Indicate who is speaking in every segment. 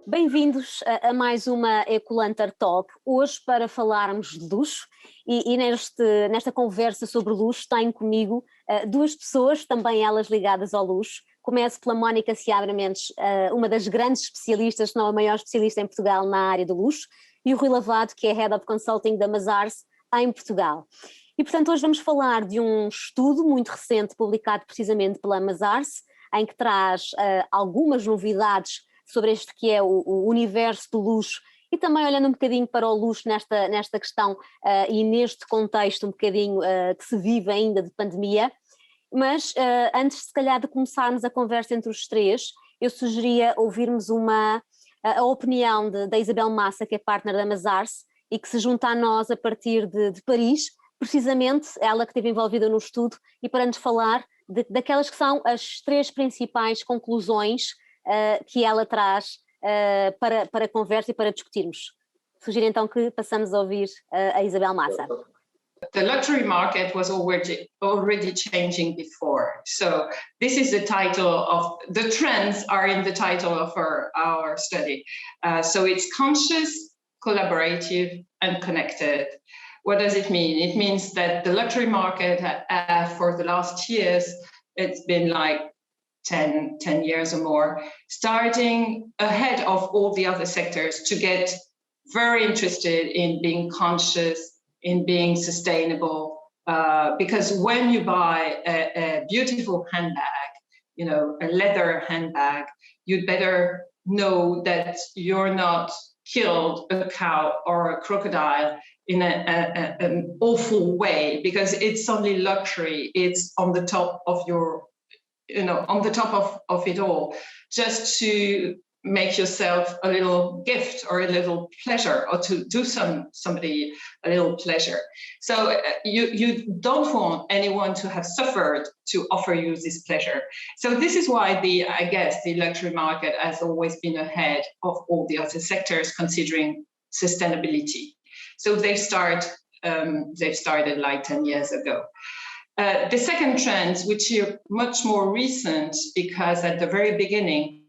Speaker 1: Bem-vindos a mais uma Ecolanter Talk, hoje para falarmos de luxo e nesta conversa sobre luxo tenho comigo duas pessoas, também elas ligadas ao luxo. Começo pela Mónica Seabra Mendes, uma das grandes especialistas, se não a maior especialista em Portugal na área do luxo, e o Rui Lavado, que é Head of Consulting da Mazars em Portugal. E portanto hoje vamos falar de um estudo muito recente publicado precisamente pela Mazars, em que traz algumas novidades sobre este que é o universo do luxo e também olhando um bocadinho para o luxo nesta questão e neste contexto um bocadinho que se vive ainda de pandemia. Mas antes se calhar de começarmos a conversa entre os três, eu sugeria ouvirmos a opinião da Isabel Massa, que é partner da Mazars e que se junta a nós a partir de Paris, precisamente ela que esteve envolvida no estudo e para nos falar daquelas que são as três principais conclusões que ela traz para a conversa e para discutirmos. Sugiro então que passamos a ouvir a Isabel Massa.
Speaker 2: The luxury market was already changing before. So this is the title of, the trends are in the title of our study. So it's conscious, collaborative and connected. What does it mean? It means that the luxury market for the last years, it's been like 10 years or more, starting ahead of all the other sectors to get very interested in being conscious, in being sustainable, because when you buy a beautiful handbag, you know, a leather handbag, you'd better know that you're not killed a cow or a crocodile in an awful way, because it's only luxury. It's on the top of your, you know, on the top of it all, just to make yourself a little gift or a little pleasure, or to do somebody a little pleasure. So you don't want anyone to have suffered to offer you this pleasure. So this is why I guess the luxury market has always been ahead of all the other sectors considering sustainability. So they've started like 10 years ago. The second trend, which is much more recent, because at the very beginning,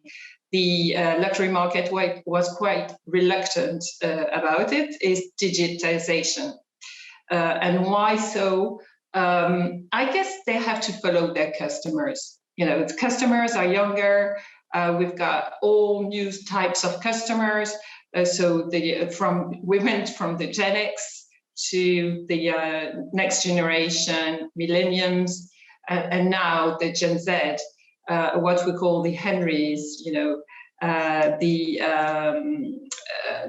Speaker 2: the luxury market was quite reluctant about it, is digitization. And why so? I guess they have to follow their customers. You know, the customers are younger. We've got all new types of customers. So we went from the Gen X to the next generation, millenniums, and now the Gen Z, what we call the Henrys, you know,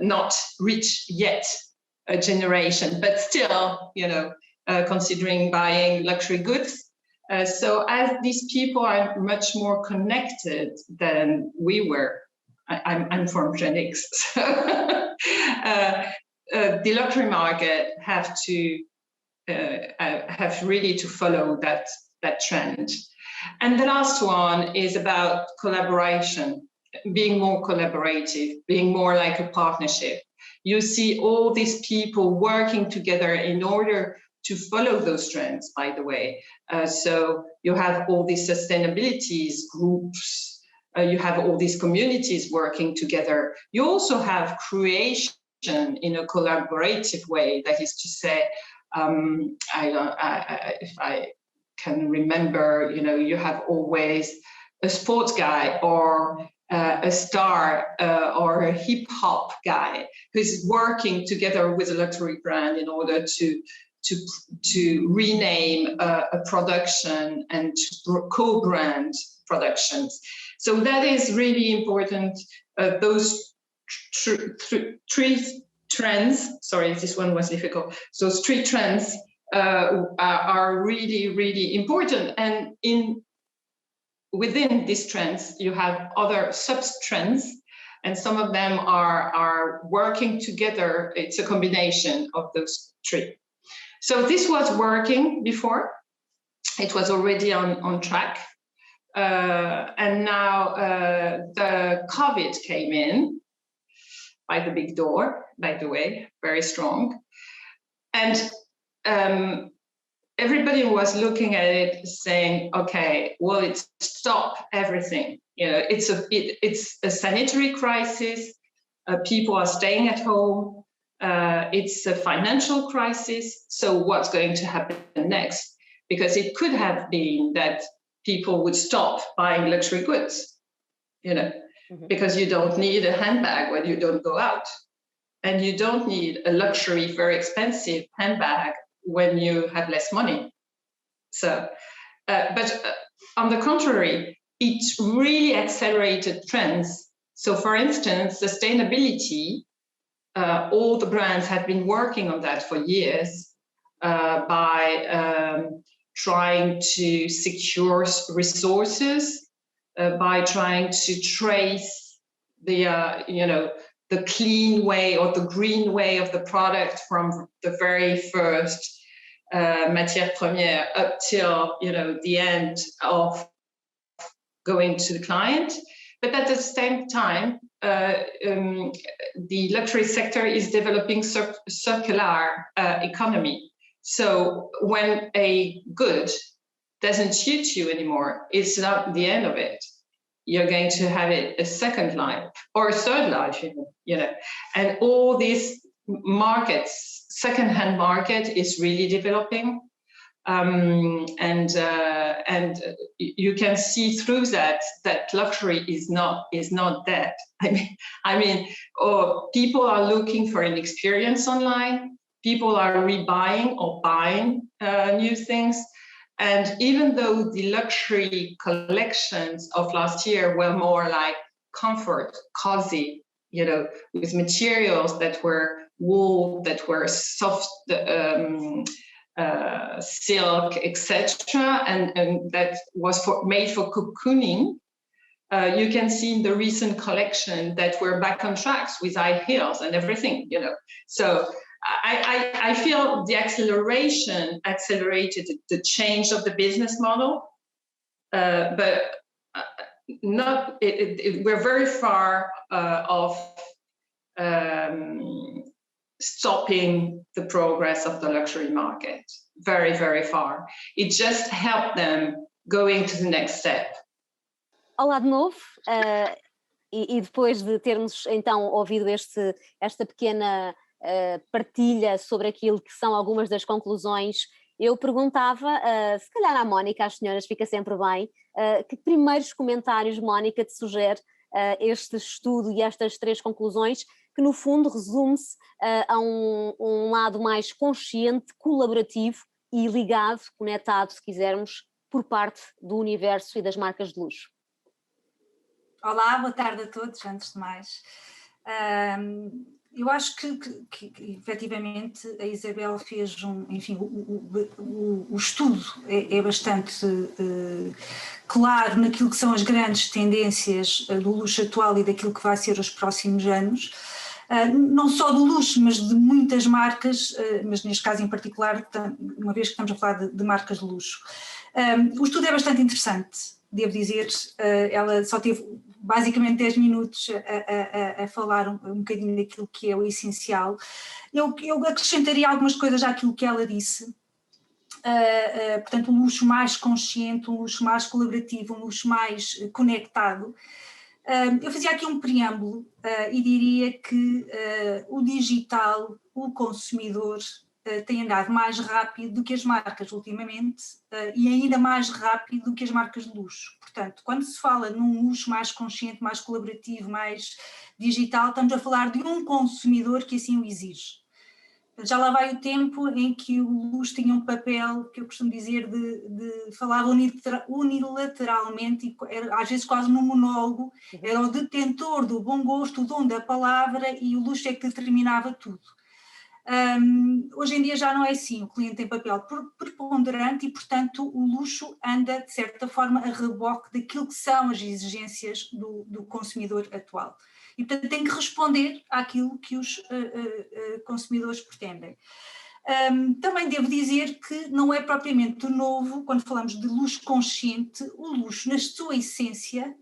Speaker 2: not rich yet generation, but still, you know, considering buying luxury goods. So as these people are much more connected than we were, I'm from Gen X, so the luxury market have really to follow that trend. And the last one is about collaboration, being more collaborative, being more like a partnership. You see all these people working together in order to follow those trends, by the way. So you have all these sustainability groups, you have all these communities working together. You also have creation in a collaborative way. That is to say, if I can remember, you know, you have always a sports guy or a star or a hip hop guy who's working together with a luxury brand in order to rename a production and to co-brand productions. So that is really important. Those three trends, sorry, this one was difficult. So those three trends are really, really important. And within these trends, you have other sub-trends, and some of them are working together. It's a combination of those three. So this was working before. It was already on track. And now the COVID came in by the big door, by the way, very strong. And everybody was looking at it saying, okay, well, it's stop everything. You know, it's a sanitary crisis. People are staying at home. It's a financial crisis. So what's going to happen next? Because it could have been that people would stop buying luxury goods, because you don't need a handbag when you don't go out. And you don't need a luxury, very expensive handbag when you have less money. So, but on the contrary, it really accelerated trends. So for instance, sustainability, all the brands have been working on that for years by trying to secure resources, by trying to trace the clean way or the green way of the product from the very first matière première up till the end of going to the client. But at the same time, the luxury sector is developing circular economy. So when a good doesn't suit you anymore, it's not the end of it. You're going to have it a second life or a third life, and all these markets, second-hand market is really developing. And you can see through that luxury is not dead. I mean, people are looking for an experience online. People are rebuying or buying new things. And even though the luxury collections of last year were more like comfort, cozy, with materials that were wool, that were soft, silk, etc., and that was made for cocooning, you can see in the recent collection that we're back on tracks with high heels and everything, So I feel the acceleration accelerated the change of the business model, but not. We're very far off stopping the progress of the luxury market. Very, very far. It just helped them going to the next step.
Speaker 1: Olá de novo, e depois de termos então ouvido esta pequena partilha sobre aquilo que são algumas das conclusões, eu perguntava, se calhar à Mónica, às senhoras fica sempre bem, que primeiros comentários, Mónica, te sugere este estudo e estas 3 conclusões, que no fundo resume-se a um lado mais consciente, colaborativo e ligado, conectado, se quisermos, por parte do universo e das marcas de luxo.
Speaker 3: Olá, boa tarde a todos, antes de mais. Eu acho que efetivamente a Isabel fez o estudo é bastante claro naquilo que são as grandes tendências do luxo atual e daquilo que vai ser os próximos anos, não só do luxo, mas de muitas marcas, mas neste caso em particular, uma vez que estamos a falar de marcas de luxo. O estudo é bastante interessante, devo dizer, ela só teve basicamente 10 minutos a falar um bocadinho daquilo que é o essencial. Eu acrescentaria algumas coisas àquilo que ela disse. Portanto, um luxo mais consciente, um luxo mais colaborativo, um luxo mais conectado. Eu fazia aqui um preâmbulo e diria que o digital, o consumidor, tem andado mais rápido do que as marcas ultimamente e ainda mais rápido do que as marcas de luxo. Portanto, quando se fala num luxo mais consciente, mais colaborativo, mais digital, estamos a falar de um consumidor que assim o exige. Já lá vai o tempo em que o luxo tinha um papel, que eu costumo dizer, de falar unilateralmente, e era, às vezes quase num monólogo, era o detentor do bom gosto, o dom da palavra, e o luxo é que determinava tudo. Hoje em dia já não é assim, o cliente tem papel preponderante e, portanto, o luxo anda, de certa forma, a reboque daquilo que são as exigências do consumidor atual. E, portanto, tem que responder àquilo que os consumidores pretendem. Também devo dizer que não é propriamente novo, quando falamos de luxo consciente, o luxo na sua essência,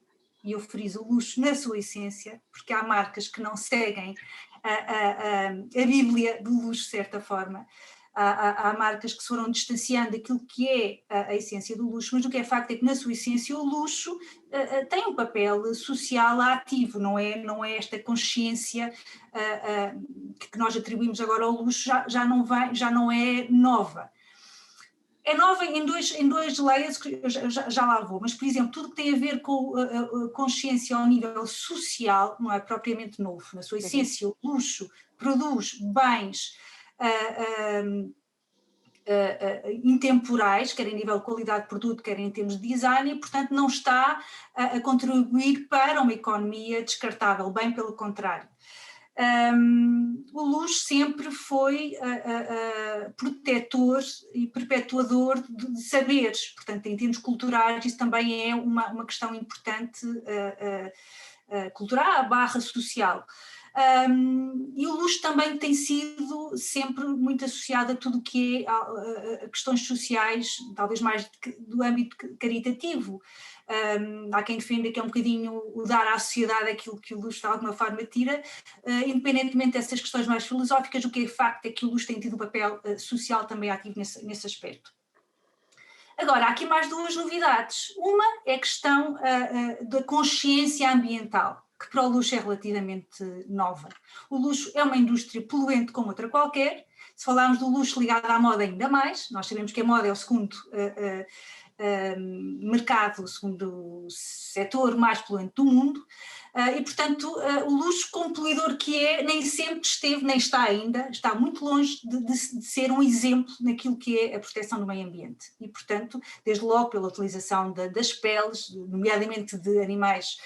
Speaker 3: e eu friso o luxo na sua essência, porque há marcas que não seguem a Bíblia do luxo, de certa forma, há marcas que se foram distanciando daquilo que é a essência do luxo, mas o que é facto é que na sua essência o luxo tem um papel social ativo, não é esta consciência que nós atribuímos agora ao luxo, já não é nova. É nova em dois layers que eu já lá vou, mas, por exemplo, tudo que tem a ver com a consciência ao nível social não é propriamente novo. Na sua essência, o luxo produz bens intemporais, quer em nível de qualidade de produto, quer em termos de design, e, portanto, não está a contribuir para uma economia descartável, bem pelo contrário. O luxo sempre foi protetor e perpetuador de saberes, portanto, em termos culturais, isso também é uma questão importante, cultural / social. E o luxo também tem sido sempre muito associado a tudo o que é a questões sociais, talvez mais do âmbito caritativo. Há quem defenda que é um bocadinho o dar à sociedade aquilo que o luxo de alguma forma tira, independentemente dessas questões mais filosóficas, o que é facto é que o luxo tem tido um papel social também ativo nesse aspecto. Agora, há aqui mais duas novidades. Uma é a questão da consciência ambiental, que para o luxo é relativamente nova. O luxo é uma indústria poluente como outra qualquer. Se falarmos do luxo ligado à moda, ainda mais. Nós sabemos que a moda é o segundo mercado, o segundo setor mais poluente do mundo. E, portanto, o luxo, como poluidor que é, nem sempre esteve, nem está ainda, está muito longe de ser um exemplo naquilo que é a proteção do meio ambiente. E, portanto, desde logo pela utilização das peles, nomeadamente de animais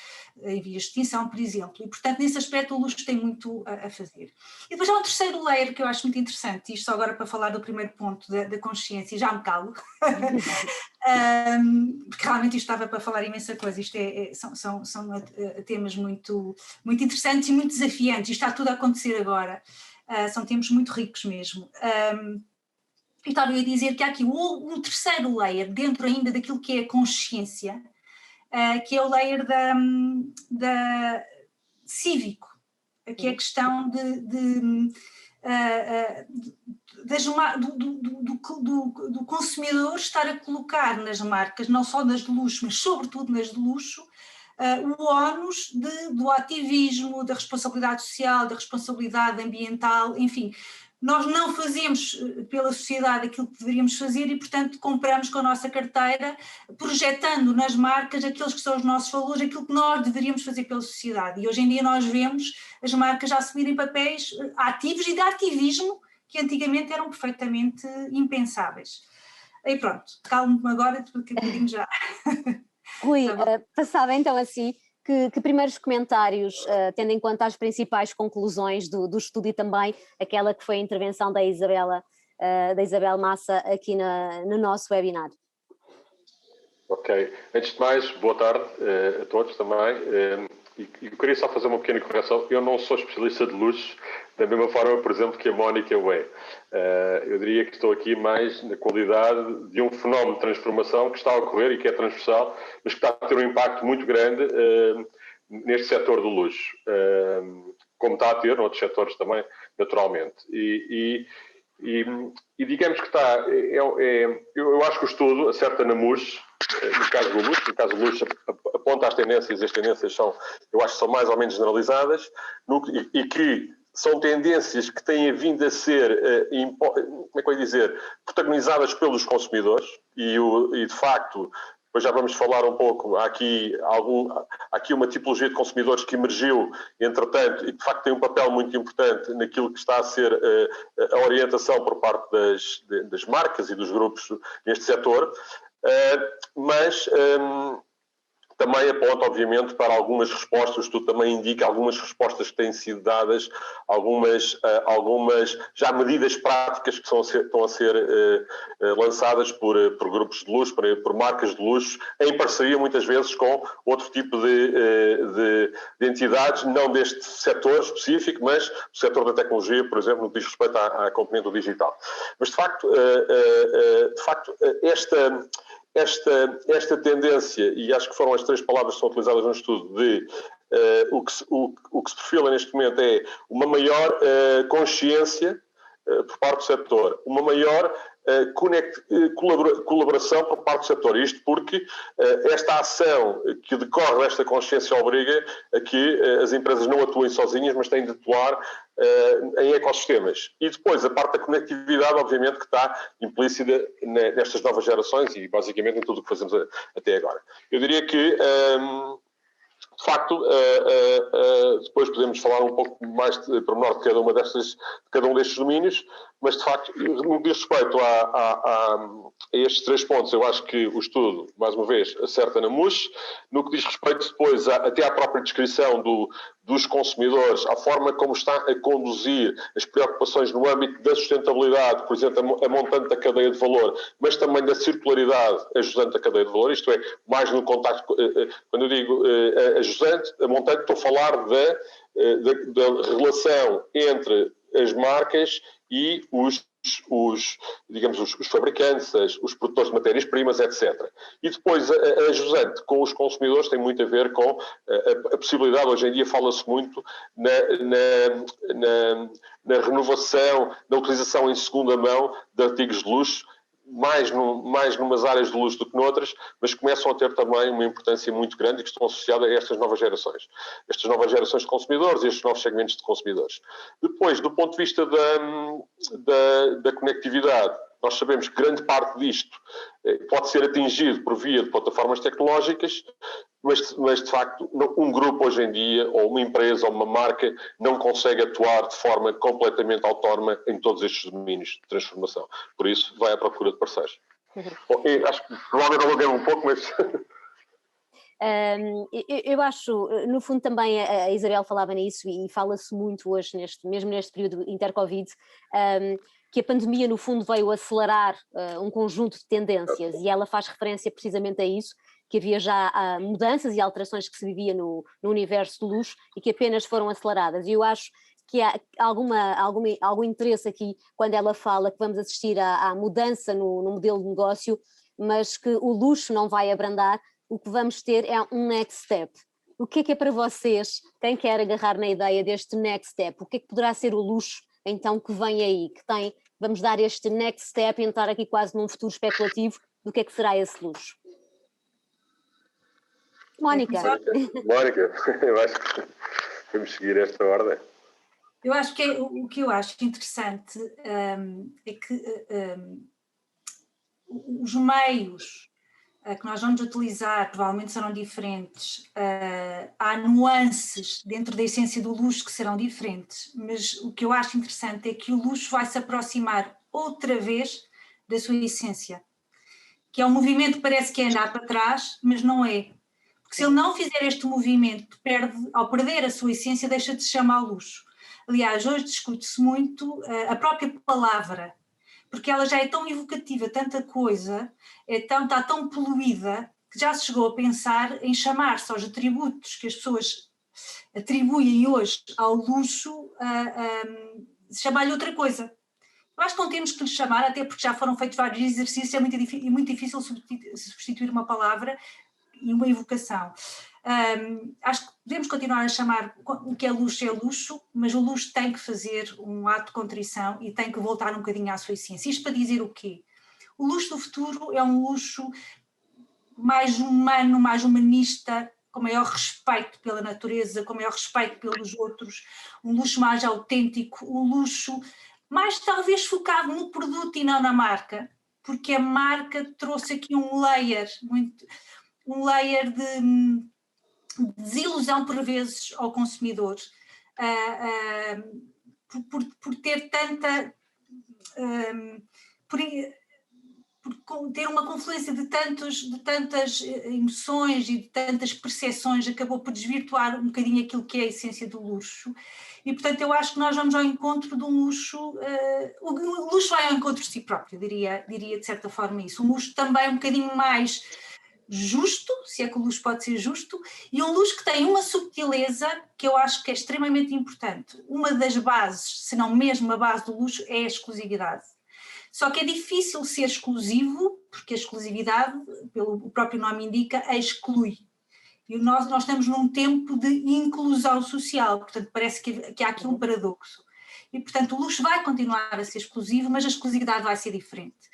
Speaker 3: em vias de extinção, por exemplo. E, portanto, nesse aspecto o luxo tem muito a fazer. E depois há um terceiro layer que eu acho muito interessante, isto só agora para falar do primeiro ponto da consciência, e já me calo, porque realmente isto estava para falar imensa coisa, isto são temas muito, muito interessantes e muito desafiantes, isto está tudo a acontecer agora, são temas muito ricos mesmo. E estava a dizer que há aqui um terceiro layer, dentro ainda daquilo que é a consciência, que é o layer da cívico, que é a questão do consumidor estar a colocar nas marcas, não só nas de luxo, mas sobretudo nas de luxo, o ónus do ativismo, da responsabilidade social, da responsabilidade ambiental, enfim. Nós não fazemos pela sociedade aquilo que deveríamos fazer e, portanto, compramos com a nossa carteira, projetando nas marcas aqueles que são os nossos valores, aquilo que nós deveríamos fazer pela sociedade. E hoje em dia nós vemos as marcas já assumirem papéis ativos e de ativismo que antigamente eram perfeitamente impensáveis. E pronto, calmo-me agora, porque acredito já.
Speaker 1: Rui, passava então assim, que primeiros comentários, tendo em conta as principais conclusões do estudo e também aquela que foi a intervenção da Isabel Massa aqui no nosso webinar?
Speaker 4: Ok, antes de mais, boa tarde a todos também. E eu queria só fazer uma pequena correção. Eu não sou especialista de luxo, da mesma forma, por exemplo, que a Mónica o é. Eu diria que estou aqui mais na qualidade de um fenómeno de transformação que está a ocorrer e que é transversal, mas que está a ter um impacto muito grande neste setor do luxo, como está a ter noutros setores também, naturalmente. E digamos que está... eu acho que o estudo acerta na MUS, no caso do luxo, aponta às tendências, e as tendências são, eu acho que são mais ou menos generalizadas, e que são tendências que têm vindo a ser, como é que eu ia dizer, protagonizadas pelos consumidores, e de facto, depois já vamos falar um pouco, há aqui uma tipologia de consumidores que emergiu, entretanto, e de facto tem um papel muito importante naquilo que está a ser a orientação por parte das marcas e dos grupos neste setor. Mas também aponta, obviamente, para algumas respostas, tu também indica algumas respostas que têm sido dadas, algumas já medidas práticas que estão a ser lançadas por grupos de luxo, por marcas de luxo, em parceria muitas vezes com outro tipo de entidades, não deste setor específico, mas do setor da tecnologia, por exemplo, no que diz respeito à componente do digital. Mas, de facto esta tendência, e acho que foram as 3 palavras que são utilizadas no estudo, de o que se perfila neste momento é uma maior consciência por parte do setor, uma maior colaboração por parte do setor. Isto porque esta ação que decorre desta consciência obriga a que as empresas não atuem sozinhas, mas têm de atuar em ecossistemas. E depois a parte da conectividade, obviamente, que está implícita nestas novas gerações e basicamente em tudo o que fazemos até agora. Eu diria que de facto, depois podemos falar um pouco mais de pormenor de cada um destes domínios, mas de facto, no que diz respeito a estes 3 pontos, eu acho que o estudo, mais uma vez, acerta na mousse. No que diz respeito depois até à própria descrição dos consumidores, à forma como está a conduzir as preocupações no âmbito da sustentabilidade, por exemplo, a montante da cadeia de valor, mas também da circularidade ajudante da cadeia de valor, isto é, mais no contacto, quando eu digo ajudante, a montante, estou a falar da relação entre as marcas e os fabricantes, os produtores de matérias-primas, etc. E depois a ajudante com os consumidores tem muito a ver com a possibilidade, hoje em dia fala-se muito na renovação, na utilização em segunda mão de artigos de luxo, mais numas áreas de luxo do que noutras, mas começam a ter também uma importância muito grande e que estão associadas a estas novas gerações de consumidores e estes novos segmentos de consumidores. Depois, do ponto de vista da conectividade, nós sabemos que grande parte disto pode ser atingido por via de plataformas tecnológicas, mas de facto um grupo hoje em dia, ou uma empresa, ou uma marca, não consegue atuar de forma completamente autónoma em todos estes domínios de transformação. Por isso, vai à procura de parceiros. Bom, acho que provavelmente aluguei um pouco, mas...
Speaker 1: Eu acho, no fundo também a Isabel falava nisso e fala-se muito hoje, mesmo neste período inter-Covid, que a pandemia no fundo veio acelerar um conjunto de tendências e ela faz referência precisamente a isso, que havia já mudanças e alterações que se vivia no universo do luxo e que apenas foram aceleradas. E eu acho que há algum interesse aqui quando ela fala que vamos assistir à mudança no modelo de negócio, mas que o luxo não vai abrandar. O que vamos ter é um next step. O que é para vocês, quem quer agarrar na ideia deste next step, o que é que poderá ser o luxo então que vem aí, vamos dar este next step e entrar aqui quase num futuro especulativo do que é que será esse luxo? Mónica,
Speaker 4: eu acho que vamos seguir esta ordem.
Speaker 3: Eu acho que o que eu acho interessante é que os meios que nós vamos utilizar provavelmente serão diferentes, há nuances dentro da essência do luxo que serão diferentes, mas o que eu acho interessante é que o luxo vai se aproximar outra vez da sua essência, que é um movimento que parece que é andar para trás, mas não é. Porque se ele não fizer este movimento, ao perder a sua essência, deixa de se chamar luxo. Aliás, hoje discute-se muito a própria palavra, porque ela já é tão evocativa, tanta coisa, está tão poluída, que já se chegou a pensar em chamar-se aos atributos que as pessoas atribuem hoje ao luxo, chamar-lhe outra coisa. Eu acho que não temos que lhe chamar, até porque já foram feitos vários exercícios, é muito difícil substituir uma palavra e uma evocação. Acho que devemos continuar a chamar o que é luxo, mas o luxo tem que fazer um ato de contrição e tem que voltar um bocadinho à sua essência. Isto para dizer o quê? O luxo do futuro é um luxo mais humano, mais humanista, com maior respeito pela natureza, com maior respeito pelos outros, um luxo mais autêntico, um luxo mais talvez focado no produto e não na marca, porque a marca trouxe aqui um layer de desilusão por vezes ao consumidor, por ter tanta, por ter uma confluência de tantas emoções e de tantas percepções, acabou por desvirtuar um bocadinho aquilo que é a essência do luxo. E portanto eu acho que nós vamos ao encontro de um luxo, o luxo vai ao encontro de si próprio, diria de certa forma isso. Um luxo também um bocadinho mais justo, se é que o luxo pode ser justo, e um luxo que tem uma subtileza que eu acho que é extremamente importante. Uma das bases, se não mesmo a base do luxo, é a exclusividade. Só que é difícil ser exclusivo, porque a exclusividade, pelo próprio nome indica, exclui. E nós estamos num tempo de inclusão social, portanto parece que há aqui um paradoxo. e, portanto, o luxo vai continuar a ser exclusivo, mas a exclusividade vai ser diferente.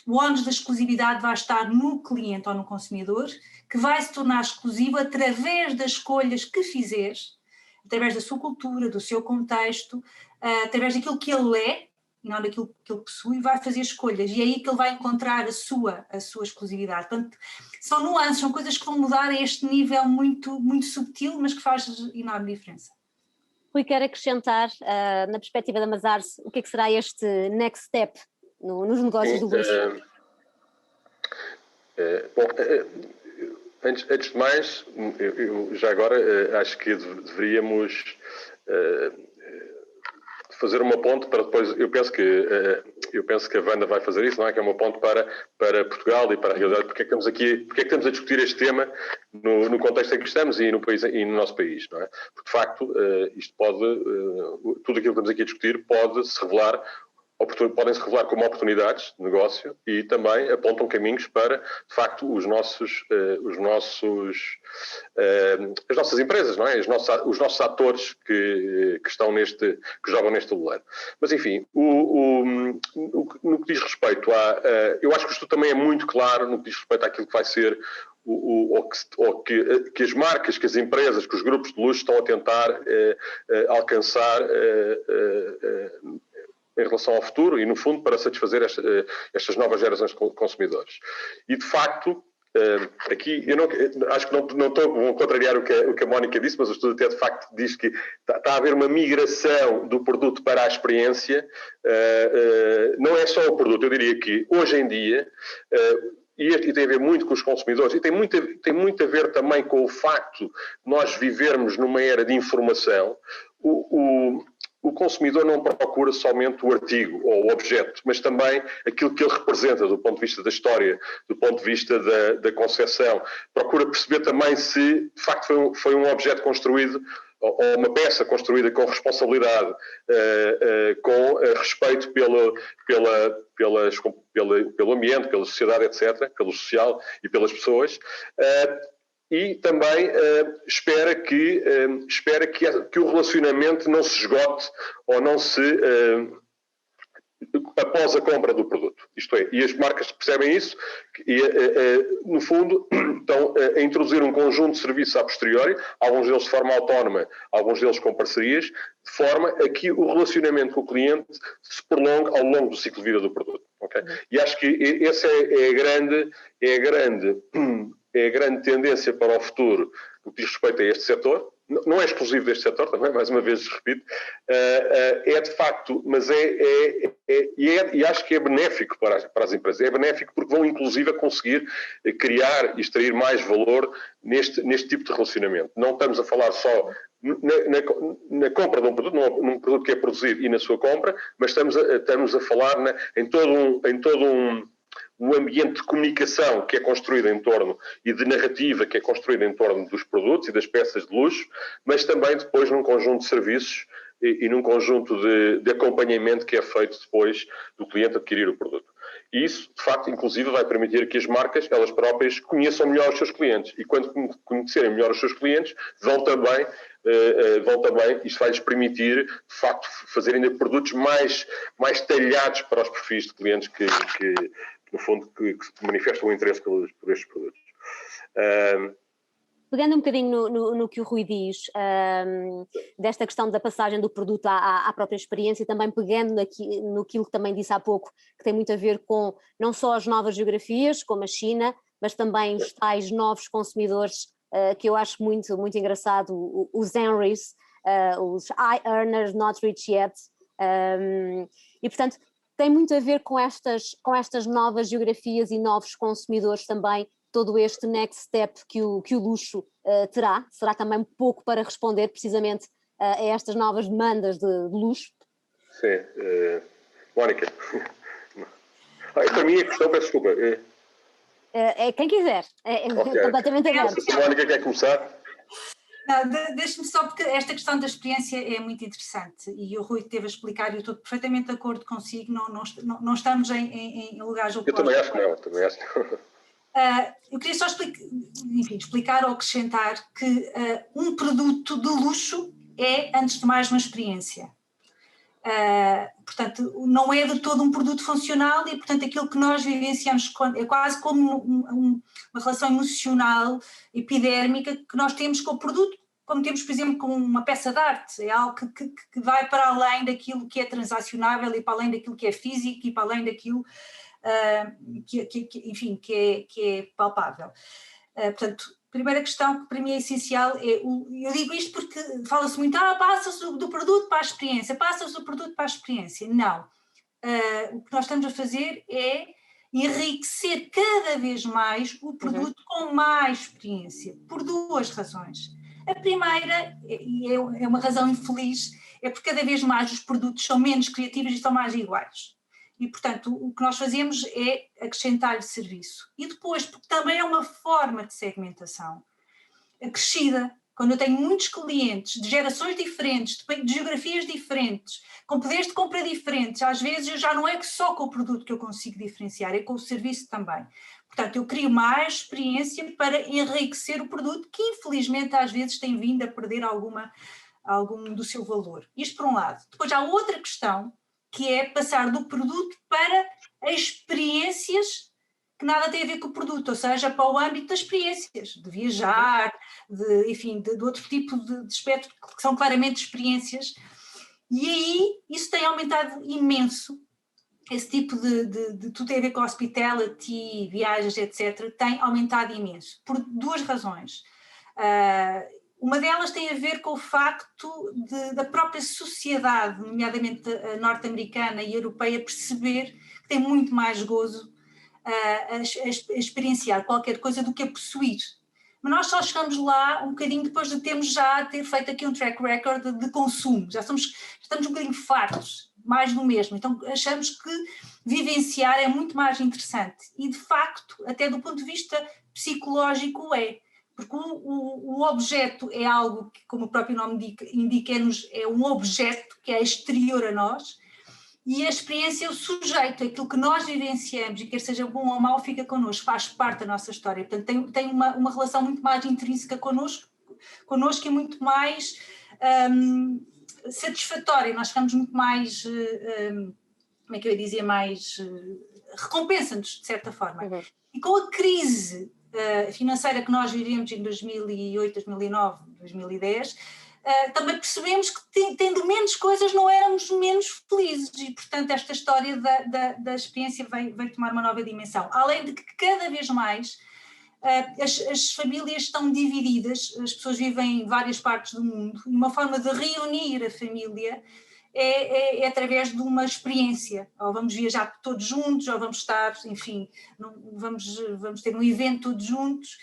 Speaker 3: O ónus da exclusividade vai estar no cliente ou no consumidor, que vai se tornar exclusivo através das escolhas que fizeres, através da sua cultura, do seu contexto, através daquilo que ele é, e não daquilo que ele possui, vai fazer escolhas, e é aí que ele vai encontrar a sua exclusividade. Portanto, são nuances, são coisas que vão mudar a este nível muito, muito subtil, mas que faz enorme diferença.
Speaker 1: Rui, quer acrescentar, na perspectiva da Mazars, o que é que será este next step nos negócios do luxo?
Speaker 4: Antes de mais, eu já agora acho que deveríamos fazer uma ponte para depois, eu penso que a Wanda vai fazer isso, não é? Que é uma ponte para Portugal e para a realidade. Porque é que estamos a discutir este tema no contexto em que estamos e no nosso país, não é? Porque de facto isto tudo aquilo que estamos aqui a discutir podem-se revelar como oportunidades de negócio e também apontam caminhos para, de facto, as nossas empresas, não é? Os nossos atores que jogam neste tabuleiro. Mas, enfim, no que diz respeito eu acho que o estudo também é muito claro no que diz respeito àquilo que vai ser que as marcas, que as empresas, que os grupos de luxo estão a tentar alcançar em relação ao futuro e, no fundo, para satisfazer estas novas gerações de consumidores. E, de facto, aqui, acho que não estou a contrariar o que a Mónica disse, mas o estudo até, de facto, diz que está a haver uma migração do produto para a experiência. Não é só o produto, eu diria que, hoje em dia, e tem a ver muito com os consumidores, e tem muito a ver também com o facto de nós vivermos numa era de informação. O consumidor não procura somente o artigo ou o objeto, mas também aquilo que ele representa do ponto de vista da história, do ponto de vista da concepção. Procura perceber também se, de facto, foi um objeto construído ou uma peça construída com responsabilidade, com respeito pelo ambiente, pela sociedade, etc., pelo social e pelas pessoas. E também espera que o relacionamento não se esgote ou não se após a compra do produto. Isto é, e as marcas percebem isso e, no fundo, estão a introduzir um conjunto de serviços a posteriori, alguns deles de forma autónoma, alguns deles com parcerias, de forma a que o relacionamento com o cliente se prolongue ao longo do ciclo de vida do produto. Okay? E acho que essa é a grande tendência para o futuro no que diz respeito a este setor. Não é exclusivo deste setor, também, mais uma vez repito, é de facto, mas e acho que é benéfico para as empresas. É benéfico porque vão inclusive a conseguir criar e extrair mais valor neste tipo de relacionamento. Não estamos a falar só na compra de um produto, num produto que é produzido e na sua compra, mas estamos a falar em todo um ambiente de comunicação que é construído em torno e de narrativa que é construída em torno dos produtos e das peças de luxo, mas também depois num conjunto de serviços e num conjunto de acompanhamento que é feito depois do cliente adquirir o produto. E isso, de facto, inclusive vai permitir que as marcas, elas próprias, conheçam melhor os seus clientes. E quando conhecerem melhor os seus clientes, vão também, isto vai-lhes permitir, de facto, fazer ainda produtos mais talhados para os perfis de clientes que no fundo, que manifestam o interesse por estes produtos.
Speaker 1: Pegando um bocadinho no que o Rui diz, desta questão da passagem do produto à própria experiência, e também pegando naquilo que também disse há pouco, que tem muito a ver com não só as novas geografias, como a China, mas também os tais novos consumidores, que eu acho muito, muito engraçado, os Henrys, os high earners not rich yet, e portanto tem muito a ver com estas novas geografias e novos consumidores também, todo este next step que o luxo terá. Será também um pouco para responder precisamente a estas novas demandas de luxo?
Speaker 4: Sim. Mónica. Para mim a questão, peço desculpa.
Speaker 1: É quem quiser,
Speaker 4: Okay.
Speaker 1: Completamente aberto.
Speaker 4: Se a Mónica quer começar...
Speaker 3: Deixe-me só, porque esta questão da experiência é muito interessante e o Rui teve a explicar e eu estou perfeitamente de acordo consigo, não estamos em lugares opostos.
Speaker 4: Eu também acho que não,
Speaker 3: eu queria só explicar ou acrescentar que um produto de luxo é, antes de mais, uma experiência. Portanto, não é de todo um produto funcional e, portanto, aquilo que nós vivenciamos é quase como uma relação emocional, epidérmica, que nós temos com o produto, como temos, por exemplo, com uma peça de arte. É algo que vai para além daquilo que é transacionável e para além daquilo que é físico e para além daquilo que é palpável. Portanto, a primeira questão que para mim é essencial eu digo isto porque fala-se muito, passa-se do produto para a experiência, passa-se do produto para a experiência. Não. O que nós estamos a fazer é enriquecer cada vez mais o produto com mais experiência, por duas razões. A primeira, e é uma razão infeliz, é porque cada vez mais os produtos são menos criativos e são mais iguais. E, portanto, o que nós fazemos é acrescentar-lhe serviço. E depois, porque também é uma forma de segmentação acrescida. Quando eu tenho muitos clientes de gerações diferentes, de geografias diferentes, com poderes de compra diferentes, às vezes já não é só com o produto que eu consigo diferenciar, é com o serviço também. Portanto, eu crio mais experiência para enriquecer o produto, que infelizmente às vezes tem vindo a perder algum do seu valor. Isto por um lado. Depois há outra questão, que é passar do produto para experiências que nada tem a ver com o produto, ou seja, para o âmbito das experiências, de viajar, de outro tipo de aspecto, que são claramente experiências, e aí isso tem aumentado imenso, esse tipo de tudo tem a ver com hospitality, viagens, etc., tem aumentado imenso, por duas razões. Uma delas tem a ver com o facto da própria sociedade, nomeadamente a norte-americana e a europeia, perceber que tem muito mais gozo a experienciar qualquer coisa do que a possuir. Mas nós só chegamos lá um bocadinho depois de termos já ter feito aqui um track record de consumo. Já estamos um bocadinho fartos, mais do mesmo. Então achamos que vivenciar é muito mais interessante. E de facto, até do ponto de vista psicológico porque o objeto é algo que, como o próprio nome indica, é um objeto que é exterior a nós, e a experiência é o sujeito, aquilo que nós vivenciamos, e quer seja bom ou mau, fica connosco, faz parte da nossa história. Portanto, tem uma relação muito mais intrínseca connosco e muito mais satisfatória. Nós ficamos muito mais, como é que eu ia dizer, mais recompensa-nos, de certa forma. E com a crise financeira que nós vivemos em 2008, 2009, 2010, também percebemos que tendo menos coisas não éramos menos felizes e, portanto, esta história da experiência veio tomar uma nova dimensão. Além de que cada vez mais as famílias estão divididas, as pessoas vivem em várias partes do mundo e uma forma de reunir a família é através de uma experiência, ou vamos viajar todos juntos, ou vamos estar, enfim, vamos ter um evento todos juntos.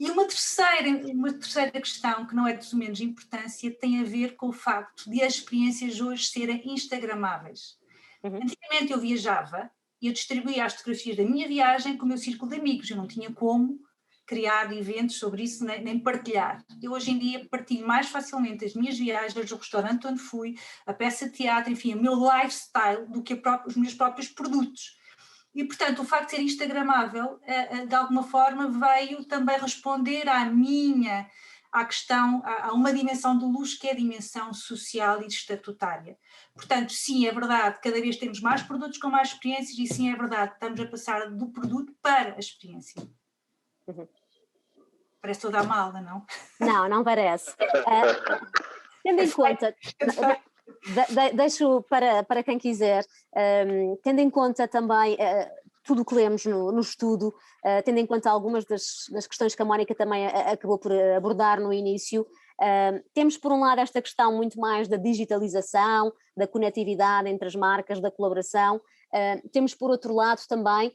Speaker 3: E uma terceira questão, que não é de menos importância, tem a ver com o facto de as experiências hoje serem instagramáveis. Antigamente eu viajava e eu distribuía as fotografias da minha viagem com o meu círculo de amigos, eu não tinha como criar eventos sobre isso, nem partilhar. Eu hoje em dia partilho mais facilmente as minhas viagens, o restaurante onde fui, a peça de teatro, enfim, o meu lifestyle, do que os meus próprios produtos. E, portanto, o facto de ser instagramável, de alguma forma, veio também responder à questão, a uma dimensão do luxo que é a dimensão social e estatutária. Portanto, sim, é verdade, cada vez temos mais produtos com mais experiências e sim, é verdade, estamos a passar do produto para a experiência. Parece toda uma aula, não?
Speaker 1: Não parece. Tendo em conta... Deixo para quem quiser, tendo em conta também tudo o que lemos no estudo, tendo em conta algumas das questões que a Mónica também acabou por abordar no início, temos por um lado esta questão muito mais da digitalização, da conectividade entre as marcas, da colaboração, temos por outro lado também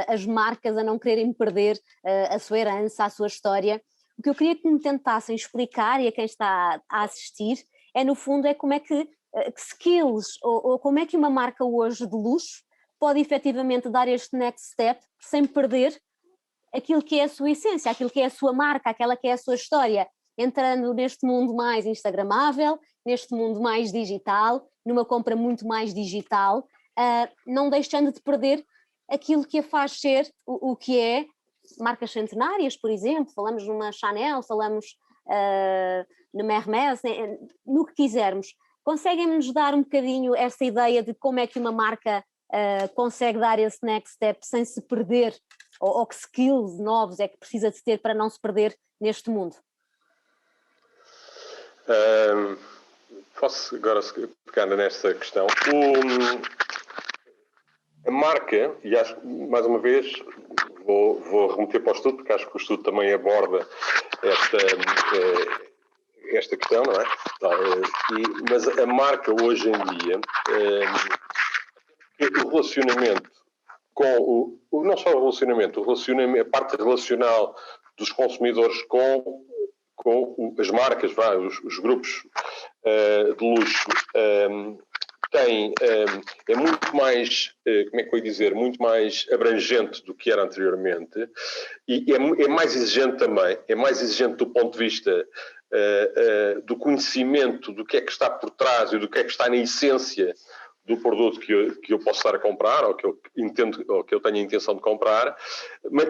Speaker 1: as marcas a não quererem perder a sua herança, a sua história. O que eu queria que me tentassem explicar, e a quem está a assistir, no fundo, como é que skills ou como é que uma marca hoje de luxo pode efetivamente dar este next step sem perder aquilo que é a sua essência, aquilo que é a sua marca, aquela que é a sua história, entrando neste mundo mais instagramável, neste mundo mais digital, numa compra muito mais digital, não deixando de perder aquilo que a faz ser o que é marcas centenárias, por exemplo, falamos numa Chanel, falamos numa Hermès, no que quisermos. Conseguem-nos dar um bocadinho essa ideia de como é que uma marca consegue dar esse next step sem se perder, ou que skills novos é que precisa de ter para não se perder neste mundo?
Speaker 4: Posso agora pegar nesta questão. A marca, e acho que, mais uma vez, vou remeter para o estudo, porque acho que o estudo também aborda esta questão, não é? Mas a marca hoje em dia, o relacionamento com não só o relacionamento, a parte relacional dos consumidores com as marcas, os grupos de luxo, é muito mais, como é que eu ia dizer, muito mais abrangente do que era anteriormente, e é mais exigente também, é mais exigente do ponto de vista do conhecimento do que é que está por trás e do que é que está na essência do produto que eu posso estar a comprar, ou que eu entendo, ou que eu tenho a intenção de comprar,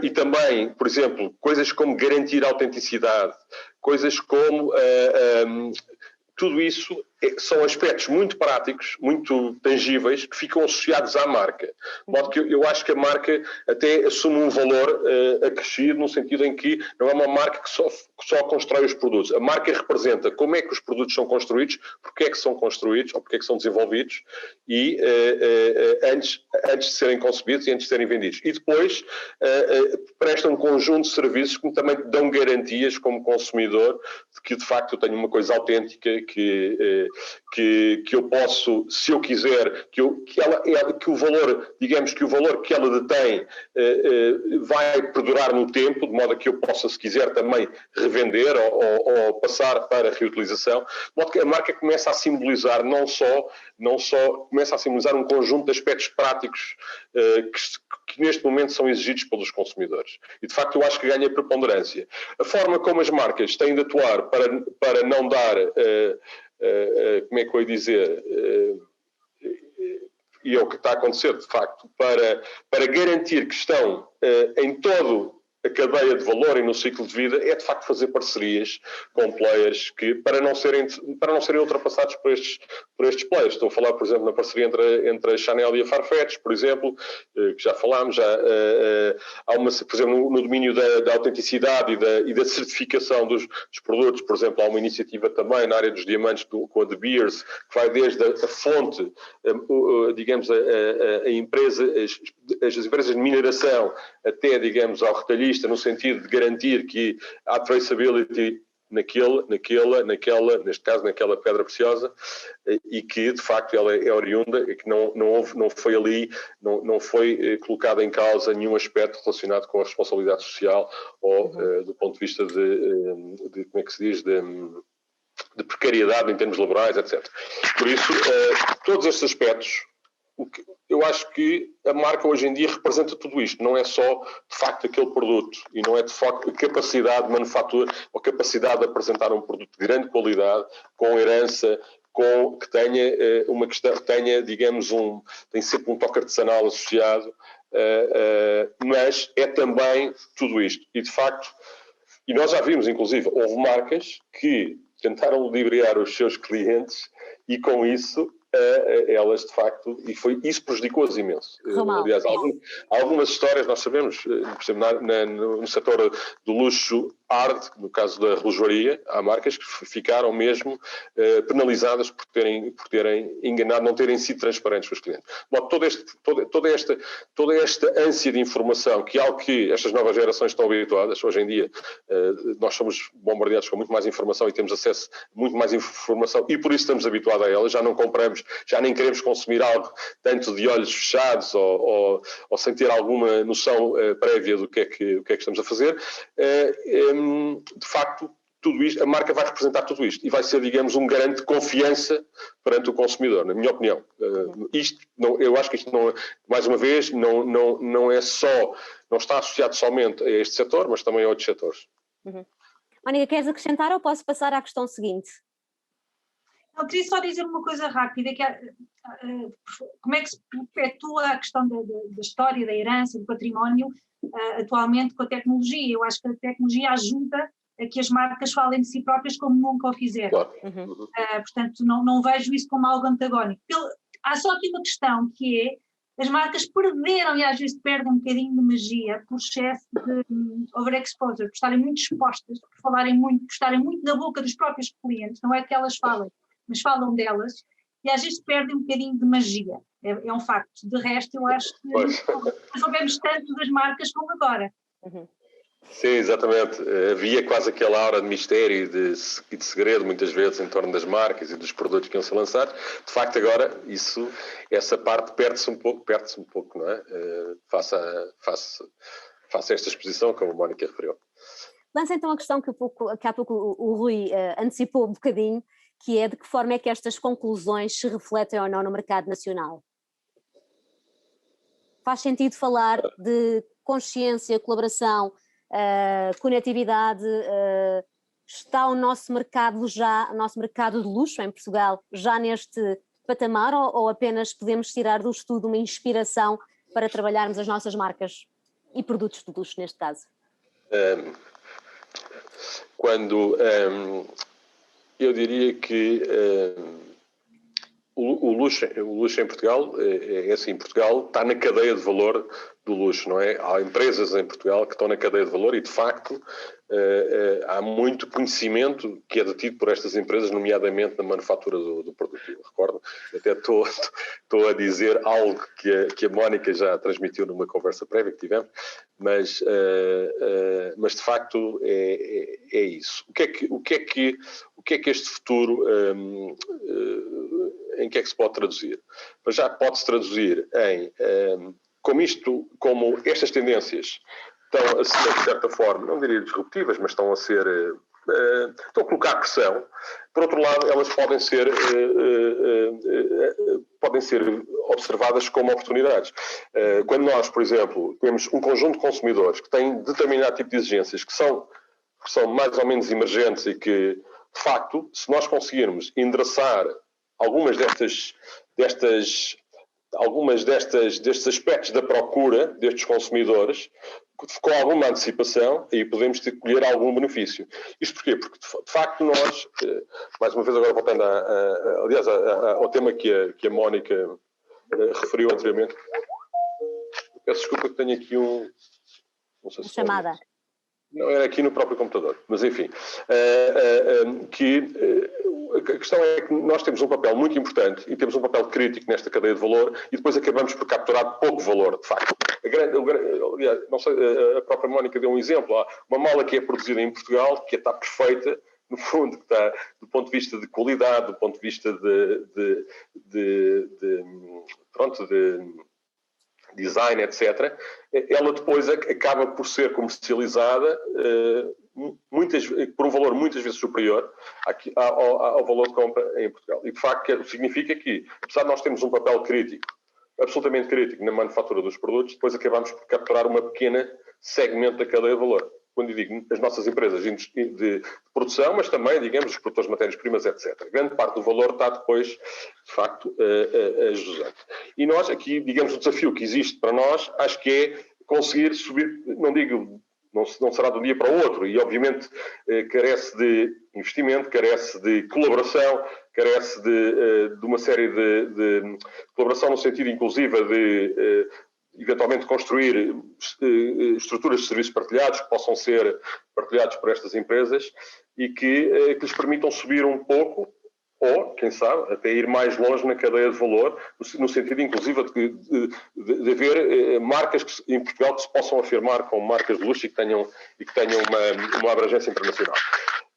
Speaker 4: e também, por exemplo, coisas como garantir a autenticidade, coisas como tudo isso são aspectos muito práticos, muito tangíveis, que ficam associados à marca. De modo que eu acho que a marca até assume um valor acrescido, no sentido em que não é uma marca que só constrói os produtos. A marca representa como é que os produtos são construídos, porque é que são construídos, ou porque é que são desenvolvidos, e antes de serem concebidos e antes de serem vendidos. E depois prestam um conjunto de serviços que também dão garantias como consumidor de que de facto eu tenho uma coisa autêntica que eu posso, se eu quiser, que o valor, digamos que o valor que ela detém vai perdurar no tempo, de modo a que eu possa, se quiser, também revender ou passar para a reutilização, de modo que a marca começa a simbolizar não só começa a simbolizar um conjunto de aspectos práticos que neste momento são exigidos pelos consumidores. E de facto eu acho que ganha preponderância. A forma como as marcas têm de atuar para não dar como é que eu ia dizer, e é o que está a acontecer, de facto, para garantir que estão em todo a cadeia de valor e no ciclo de vida, é de facto fazer parcerias com players que, para não serem ultrapassados por estes players. Estou a falar, por exemplo, na parceria entre a Chanel e a Farfetch, por exemplo, que já falámos, há uma, por exemplo, no domínio da autenticidade e da certificação dos produtos, por exemplo, há uma iniciativa também na área dos diamantes com a De Beers, que vai desde a fonte, digamos, a empresa, as empresas de mineração, até, digamos, ao retalhista, no sentido de garantir que há traceability neste caso, naquela pedra preciosa, e que, de facto, ela é oriunda, e que não foi colocado em causa nenhum aspecto relacionado com a responsabilidade social ou do ponto de vista de como é que se diz, de precariedade em termos laborais, etc. Por isso, todos estes aspectos, eu acho que a marca hoje em dia representa tudo isto, não é só de facto aquele produto e não é de facto a capacidade de manufatura ou capacidade de apresentar um produto de grande qualidade, com herança, que tenha uma questão, digamos, tem sempre um toque artesanal associado, mas é também tudo isto. E de facto, e nós já vimos, inclusive, houve marcas que tentaram ludibriar os seus clientes e com isso elas de facto, e isso prejudicou-as imenso. Aliás, algumas histórias nós sabemos, por exemplo, no setor do luxo hard, no caso da relojoaria, há marcas que ficaram mesmo penalizadas por terem enganado, não terem sido transparentes com os clientes. Bom, toda esta ânsia de informação, que é algo que estas novas gerações estão habituadas, hoje em dia nós somos bombardeados com muito mais informação e temos acesso a muito mais informação e por isso estamos habituados a ela, já não compramos, já nem queremos consumir algo tanto de olhos fechados ou sem ter alguma noção prévia do que é que estamos a fazer. De facto, tudo isto, a marca vai representar tudo isto e vai ser, digamos, um garante de confiança perante o consumidor, na minha opinião. Eu acho que isto, mais uma vez, não está associado somente a este setor, mas também a outros setores.
Speaker 1: Mónica, queres acrescentar ou posso passar à questão seguinte?
Speaker 3: Eu queria só dizer uma coisa rápida, que como é que se perpetua a questão da história, da herança, do património, atualmente com a tecnologia. Eu acho que a tecnologia ajuda que as marcas falem de si próprias como nunca o fizeram.
Speaker 4: Claro.
Speaker 3: Portanto, não vejo isso como algo antagónico. Há só aqui uma questão que é, as marcas perderam e às vezes perdem um bocadinho de magia por excesso de overexposure, por estarem muito expostas, por falarem muito, por estarem muito na boca dos próprios clientes, não é que elas falem, mas falam delas, e às vezes perdem um bocadinho de magia, é um facto. De resto, eu acho que não soubemos tanto das marcas como agora.
Speaker 4: Sim, exatamente. Havia quase aquela aura de mistério e de segredo, muitas vezes, em torno das marcas e dos produtos que iam ser lançados. De facto, agora, essa parte perde-se um pouco, não é? Face a esta exposição, como a Mónica referiu.
Speaker 1: Lança então a questão que há pouco o Rui antecipou um bocadinho, que é de que forma é que estas conclusões se refletem ou não no mercado nacional? Faz sentido falar de consciência, colaboração, conectividade? Está o nosso mercado de luxo em Portugal já neste patamar, ou apenas podemos tirar do estudo uma inspiração para trabalharmos as nossas marcas e produtos de luxo neste caso?
Speaker 4: Eu diria que o luxo em Portugal, assim, Portugal está na cadeia de valor do luxo, não é? Há empresas em Portugal que estão na cadeia de valor e, de facto, há muito conhecimento que é detido por estas empresas, nomeadamente na manufatura do produto. Eu recordo, até estou a dizer algo que a Mónica já transmitiu numa conversa prévia que tivemos, mas de facto é isso. O que é que este futuro, em que é que se pode traduzir? Mas já pode-se traduzir em como estas tendências estão a ser, de certa forma, não diria disruptivas, mas estão a colocar pressão. Por outro lado, elas podem ser observadas como oportunidades. Quando nós, por exemplo, temos um conjunto de consumidores que têm determinado tipo de exigências que são mais ou menos emergentes e que, de facto, se nós conseguirmos endereçar algumas destes aspectos da procura destes consumidores, com alguma antecipação, aí podemos colher algum benefício. Isto porquê? Porque, de facto, nós, mais uma vez agora voltando ao tema que a Mónica referiu anteriormente, peço desculpa que tenho aqui não sei se
Speaker 1: chamada.
Speaker 4: Não, era aqui no próprio computador, mas enfim, a questão é que nós temos um papel muito importante e temos um papel crítico nesta cadeia de valor e depois acabamos por capturar pouco valor, de facto. Não sei, a própria Mónica deu um exemplo, há uma mala que é produzida em Portugal, que está perfeita, no fundo, que está do ponto de vista de qualidade, do ponto de vista de design, etc., ela depois acaba por ser comercializada por um valor muitas vezes superior ao valor de compra em Portugal. E, de facto, significa que, apesar de nós termos um papel crítico, absolutamente crítico na manufatura dos produtos, depois acabamos por capturar uma pequena segmento da cadeia de valor. Quando eu digo as nossas empresas de produção, mas também, digamos, os produtores de matérias-primas, etc. Grande parte do valor está depois, de facto, a jusante. E nós, aqui, digamos, o desafio que existe para nós, acho que é conseguir subir, não será de um dia para o outro, e obviamente carece de investimento, carece de colaboração, carece de uma série de colaboração no sentido, inclusive, de eventualmente construir estruturas de serviços partilhados que possam ser partilhados por estas empresas e que lhes permitam subir um pouco ou, quem sabe, até ir mais longe na cadeia de valor, no sentido, inclusive, de haver marcas em Portugal que se possam afirmar como marcas de luxo e que tenham uma abrangência internacional.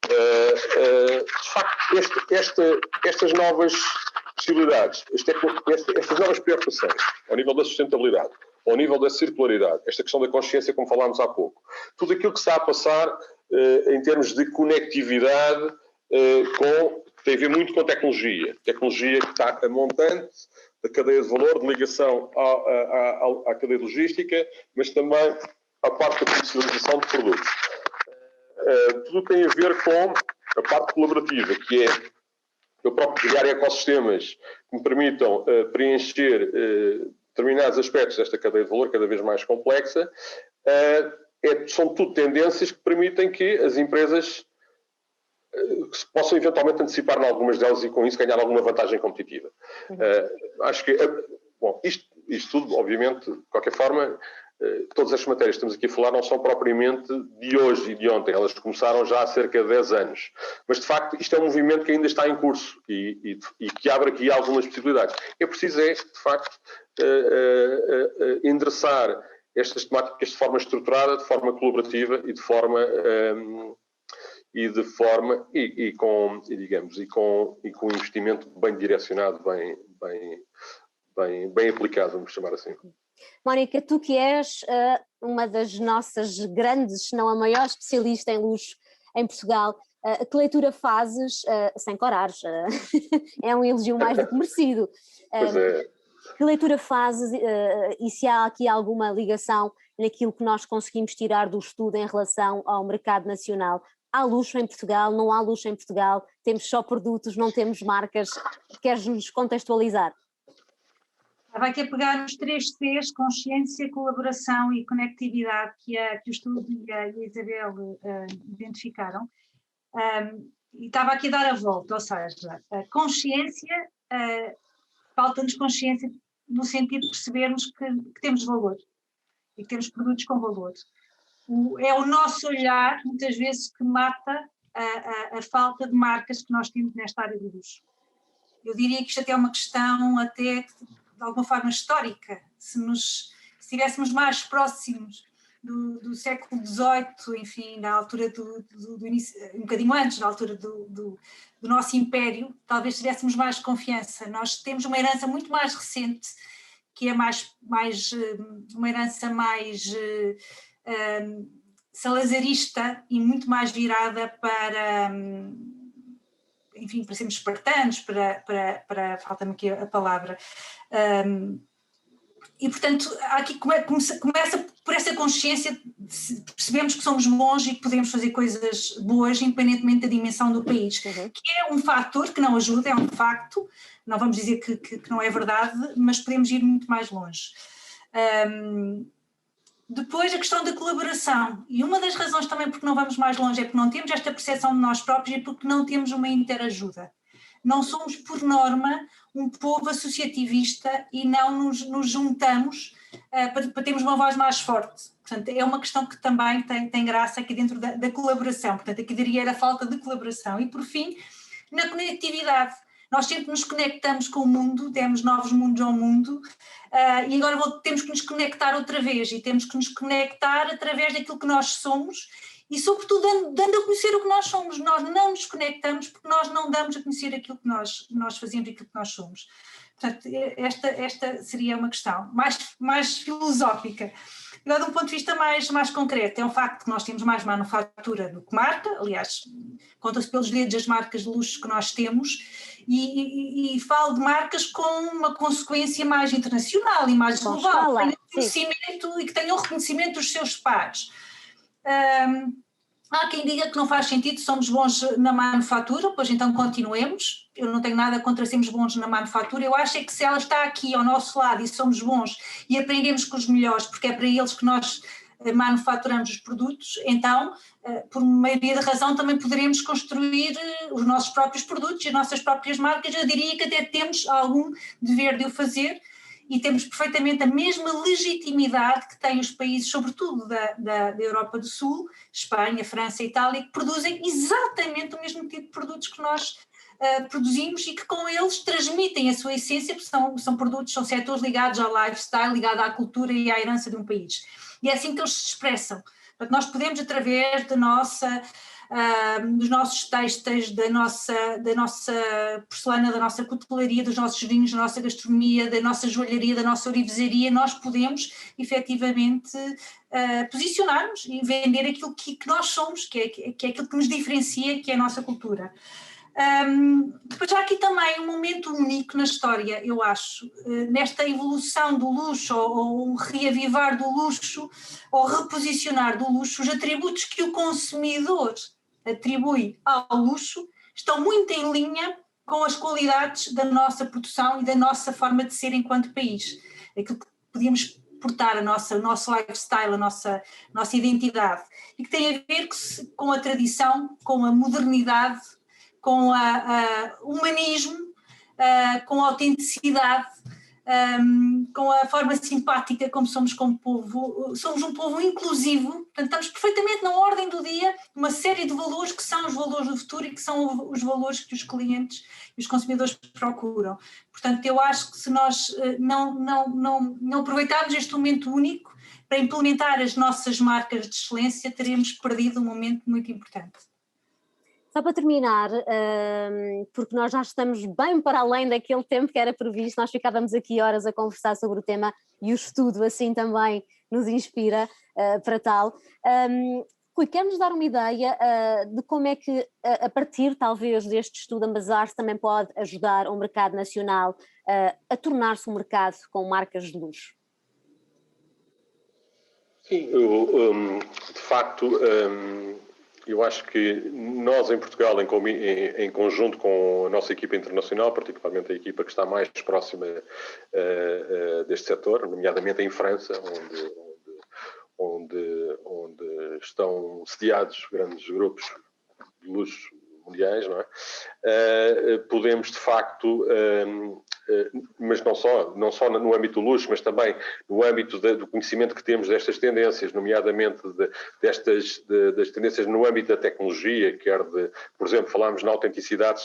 Speaker 4: De facto, estas novas possibilidades, estas novas preocupações ao nível da sustentabilidade, ao nível da circularidade, esta questão da consciência, como falámos há pouco, tudo aquilo que está a passar em termos de conectividade tem a ver muito com tecnologia que está a montante da cadeia de valor, de ligação à cadeia logística, mas também à parte da comercialização de produtos. Tudo tem a ver com a parte colaborativa, que é eu próprio criar ecossistemas que me permitam preencher determinados aspectos desta cadeia de valor cada vez mais complexa são tudo tendências que permitem que as empresas se possam eventualmente antecipar em algumas delas e com isso ganhar alguma vantagem competitiva. Acho que, bom, isto tudo, obviamente, de qualquer forma, todas as matérias que estamos aqui a falar não são propriamente de hoje e de ontem, elas começaram já há cerca de 10 anos. Mas, de facto, isto é um movimento que ainda está em curso e que abre aqui algumas possibilidades. É preciso, de facto, endereçar estas temáticas de forma estruturada, de forma colaborativa e de forma com investimento bem direcionado, bem aplicado, vamos chamar assim.
Speaker 1: Mónica, tu que és uma das nossas grandes, se não a maior especialista em luxo em Portugal, que leitura fazes, sem corares, é um elogio mais do que merecido.
Speaker 4: Pois é.
Speaker 1: Que leitura fazes e se há aqui alguma ligação naquilo que nós conseguimos tirar do estudo em relação ao mercado nacional? Há luxo em Portugal, não há luxo em Portugal, temos só produtos, não temos marcas. Queres-nos contextualizar?
Speaker 3: Estava aqui a pegar nos 3 Cs, consciência, colaboração e conectividade, que o estudo e a Isabel identificaram. E estava aqui a dar a volta, ou seja, a consciência, falta-nos consciência no sentido de percebermos que temos valor e que temos produtos com valor. É o nosso olhar, muitas vezes, que mata a falta de marcas que nós temos nesta área do luxo. Eu diria que isto até é uma questão até de alguma forma histórica, se estivéssemos mais próximos do século XVIII, enfim, da altura do início, um bocadinho antes, da altura do nosso império, talvez tivéssemos mais confiança. Nós temos uma herança muito mais recente, que é uma herança mais salazarista e muito mais virada para, enfim, para sermos espartanos, para falta-me aqui a palavra. E, portanto, aqui começa por essa consciência, percebemos que somos bons e que podemos fazer coisas boas independentemente da dimensão do país, que é um fator que não ajuda, é um facto, não vamos dizer que não é verdade, mas podemos ir muito mais longe. Depois a questão da colaboração, e uma das razões também porque não vamos mais longe é porque não temos esta percepção de nós próprios e porque não temos uma interajuda. Não somos, por norma, um povo associativista e não nos juntamos para termos uma voz mais forte. Portanto, é uma questão que também tem graça aqui dentro da colaboração. Portanto, aqui diria a falta de colaboração. E, por fim, na conectividade. Nós sempre nos conectamos com o mundo, demos novos mundos ao mundo e agora temos que nos conectar outra vez e temos que nos conectar através daquilo que nós somos e, sobretudo, dando a conhecer o que nós somos. Nós não nos conectamos porque nós não damos a conhecer aquilo que nós fazemos e aquilo que nós somos. Portanto, esta seria uma questão mais filosófica. Agora, de um ponto de vista mais concreto, é um facto que nós temos mais manufatura do que marca, aliás, conta-se pelos dedos as marcas de luxo que nós temos, e falo de marcas com uma consequência mais internacional e mais global, que tenham reconhecimento dos seus pares. Há quem diga que não faz sentido, somos bons na manufatura, pois então continuemos. Eu não tenho nada contra sermos bons na manufatura, eu acho é que se ela está aqui ao nosso lado e somos bons e aprendemos com os melhores, porque é para eles que nós manufaturamos os produtos, então, por maioria de razão, também poderemos construir os nossos próprios produtos e as nossas próprias marcas. Eu diria que até temos algum dever de o fazer e temos perfeitamente a mesma legitimidade que têm os países, sobretudo da Europa do Sul, Espanha, França e Itália, que produzem exatamente o mesmo tipo de produtos que nós produzimos e que com eles transmitem a sua essência, porque são produtos, são setores ligados ao lifestyle, ligados à cultura e à herança de um país. E é assim que eles se expressam. Portanto, nós podemos, através dos nossos têxteis, da nossa porcelana, da nossa cutelaria, dos nossos vinhos, da nossa gastronomia, da nossa joalharia, da nossa orivesaria, nós podemos efetivamente posicionar-nos e vender aquilo que nós somos, que é aquilo que nos diferencia, que é a nossa cultura. Depois há aqui também um momento único na história, eu acho, nesta evolução do luxo ou um reavivar do luxo ou reposicionar do luxo, os atributos que o consumidor atribui ao luxo estão muito em linha com as qualidades da nossa produção e da nossa forma de ser enquanto país. Aquilo que podíamos portar o nosso lifestyle, a nossa identidade, e que tem a ver com a tradição, com a modernidade, com o humanismo, com a autenticidade, com a forma simpática como somos como povo. Somos um povo inclusivo, portanto estamos perfeitamente na ordem do dia uma série de valores que são os valores do futuro e que são os valores que os clientes e os consumidores procuram. Portanto, eu acho que se nós não aproveitarmos este momento único para implementar as nossas marcas de excelência, teremos perdido um momento muito importante.
Speaker 1: Só para terminar, porque nós já estamos bem para além daquele tempo que era previsto, nós ficávamos aqui horas a conversar sobre o tema e o estudo assim também nos inspira para tal. Rui, quer-nos dar uma ideia de como é que, a partir talvez deste estudo, a Mazars também pode ajudar o mercado nacional a tornar-se um mercado com marcas de luxo?
Speaker 4: Sim, de facto, eu acho que nós em Portugal, em conjunto com a nossa equipa internacional, particularmente a equipa que está mais próxima deste setor, nomeadamente em França, onde estão sediados grandes grupos de luxo mundiais, não é? Podemos de facto, mas não só no âmbito do luxo, mas também no âmbito do conhecimento que temos destas tendências, nomeadamente das tendências no âmbito da tecnologia, por exemplo, falámos na autenticidade,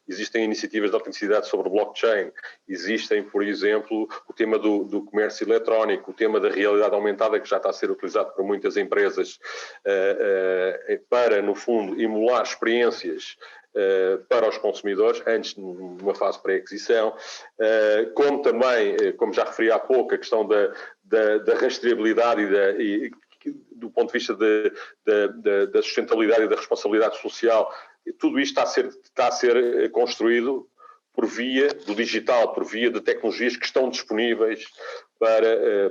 Speaker 4: existem iniciativas de autenticidade sobre blockchain, existem, por exemplo, o tema do comércio eletrónico, o tema da realidade aumentada, que já está a ser utilizado por muitas empresas para, no fundo, emular experiências para os consumidores, antes de uma fase pré-aquisição, como também, como já referi há pouco, a questão da rastreabilidade e do ponto de vista da sustentabilidade e da responsabilidade social. Tudo isto está a ser construído por via do digital, por via de tecnologias que estão disponíveis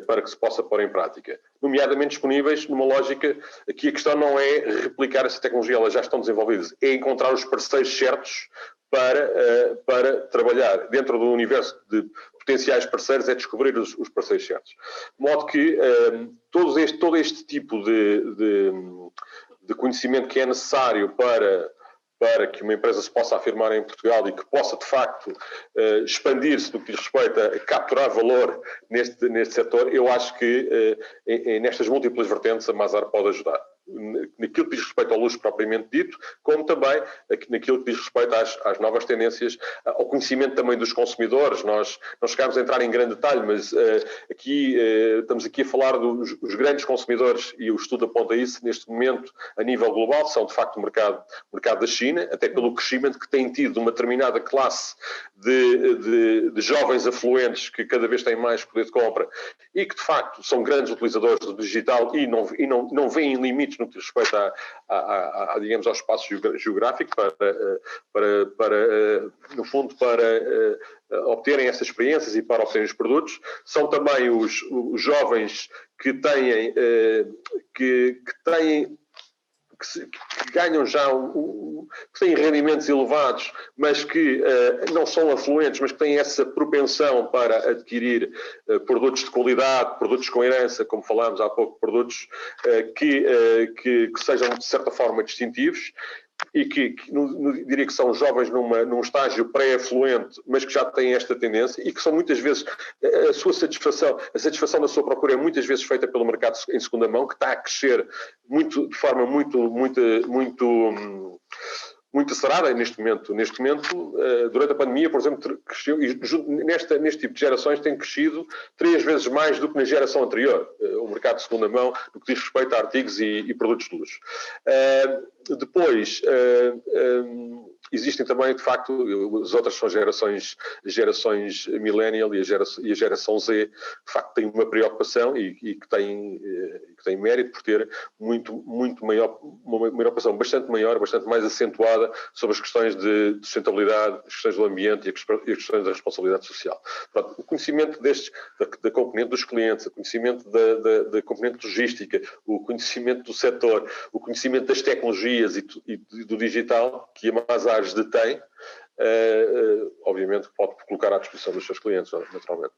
Speaker 4: para que se possa pôr em prática. Nomeadamente disponíveis numa lógica, aqui a questão não é replicar essa tecnologia, elas já estão desenvolvidas, é encontrar os parceiros certos para trabalhar dentro do universo de potenciais parceiros, é descobrir os parceiros certos. De modo que todo este tipo de conhecimento que é necessário para que uma empresa se possa afirmar em Portugal e que possa, de facto, expandir-se no que diz respeito a capturar valor neste setor, eu acho que nestas múltiplas vertentes a Mazars pode ajudar. Naquilo que diz respeito ao luxo propriamente dito, como também naquilo que diz respeito às novas tendências, ao conhecimento também dos consumidores. Nós não chegámos a entrar em grande detalhe, mas estamos aqui a falar dos grandes consumidores, e o estudo aponta isso neste momento a nível global, são de facto o mercado da China, até pelo crescimento que tem tido uma determinada classe de jovens afluentes que cada vez têm mais poder de compra e que de facto são grandes utilizadores do digital e não veem limites no que diz respeito digamos, ao espaço geográfico no fundo, para obterem essas experiências e para obterem os produtos. São também os jovens que ganham já, que têm rendimentos elevados, mas que não são afluentes, mas que têm essa propensão para adquirir produtos de qualidade, produtos com herança, como falámos há pouco, produtos que sejam de certa forma distintivos, e que diria que são jovens num estágio pré-afluente, mas que já têm esta tendência e que são muitas vezes, a satisfação da sua procura é muitas vezes feita pelo mercado em segunda mão, que está a crescer de forma muito acelerada neste momento. Durante a pandemia, por exemplo, cresceu, e neste tipo de gerações tem crescido 3 vezes mais do que na geração anterior, o mercado de segunda mão, no que diz respeito a artigos e produtos de luxo. Depois, existem também, de facto, as outras são gerações millennial e a geração Z, de facto, têm uma preocupação e que têm mérito por ter uma preocupação bastante maior, bastante mais acentuada sobre as questões de sustentabilidade, as questões do ambiente e as questões da responsabilidade social. Pronto, o conhecimento da componente dos clientes, o conhecimento da componente logística, o conhecimento do setor, o conhecimento das tecnologias e do digital que a Mazars detém, obviamente pode colocar à disposição dos seus clientes, naturalmente.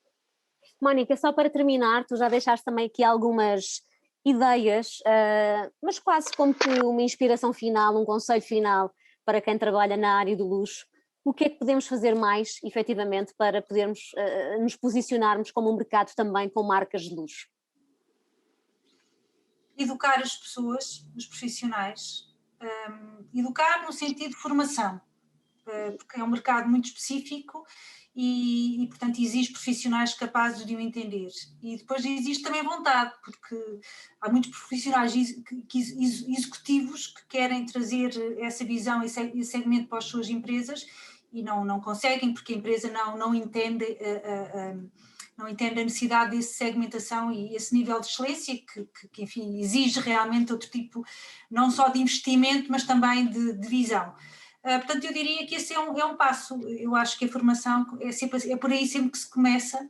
Speaker 1: Mónica, só para terminar, tu já deixaste também aqui algumas ideias, mas quase como que uma inspiração final, um conselho final para quem trabalha na área do luxo. O que é que podemos fazer mais, efetivamente, para podermos nos posicionarmos como um mercado também com marcas de luxo?
Speaker 3: Educar as pessoas, os profissionais, educar no sentido de formação, porque é um mercado muito específico e, portanto, exige profissionais capazes de o entender. E depois existe também vontade, porque há muitos profissionais executivos que querem trazer essa visão e segmento para as suas empresas e não conseguem, porque a empresa não entende não entende a necessidade dessa segmentação e esse nível de excelência que enfim, exige realmente outro tipo, não só de investimento, mas também de visão. Portanto, eu diria que esse é um passo. Eu acho que a formação é por aí sempre que se começa.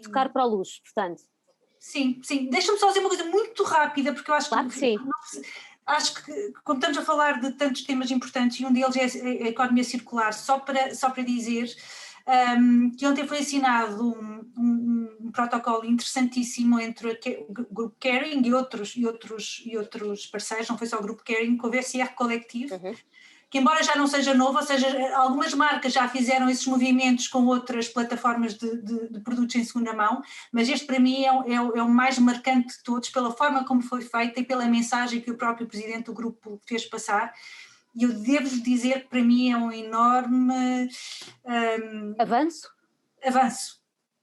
Speaker 1: Tocar para o luxo, portanto.
Speaker 3: Sim. Deixa-me só dizer uma coisa muito rápida, porque eu acho
Speaker 1: claro que sim.
Speaker 3: Acho que, como estamos a falar de tantos temas importantes, e um deles é a economia circular, só para dizer que ontem foi assinado um protocolo interessantíssimo entre o Grupo Kering e outros parceiros, não foi só o Grupo Kering, com o VCR Coletivo, que embora já não seja novo, ou seja, algumas marcas já fizeram esses movimentos com outras plataformas de produtos em segunda mão, mas este para mim é o mais marcante de todos, pela forma como foi feita e pela mensagem que o próprio presidente do grupo fez passar. E eu devo-vos dizer que para mim é um enorme
Speaker 1: avanço.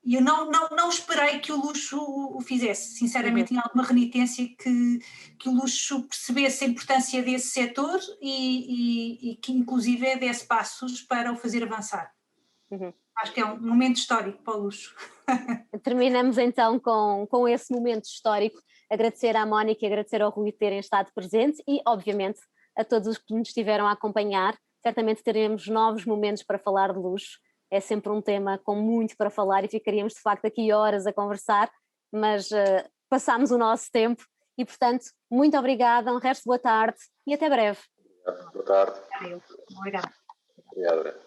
Speaker 3: E eu não esperei que o luxo o fizesse, sinceramente, tinha alguma renitência que o luxo percebesse a importância desse setor e que inclusive desse passos para o fazer avançar. Acho que é um momento histórico para o luxo.
Speaker 1: Terminamos então com esse momento histórico. Agradecer à Mónica e agradecer ao Rui terem estado presentes e, obviamente, a todos os que nos estiveram a acompanhar. Certamente teremos novos momentos para falar de luxo. É sempre um tema com muito para falar e ficaríamos de facto aqui horas a conversar, mas passámos o nosso tempo e, portanto, muito obrigada, um resto de boa tarde e até breve.
Speaker 4: Boa tarde.
Speaker 3: Obrigada.
Speaker 4: Obrigado.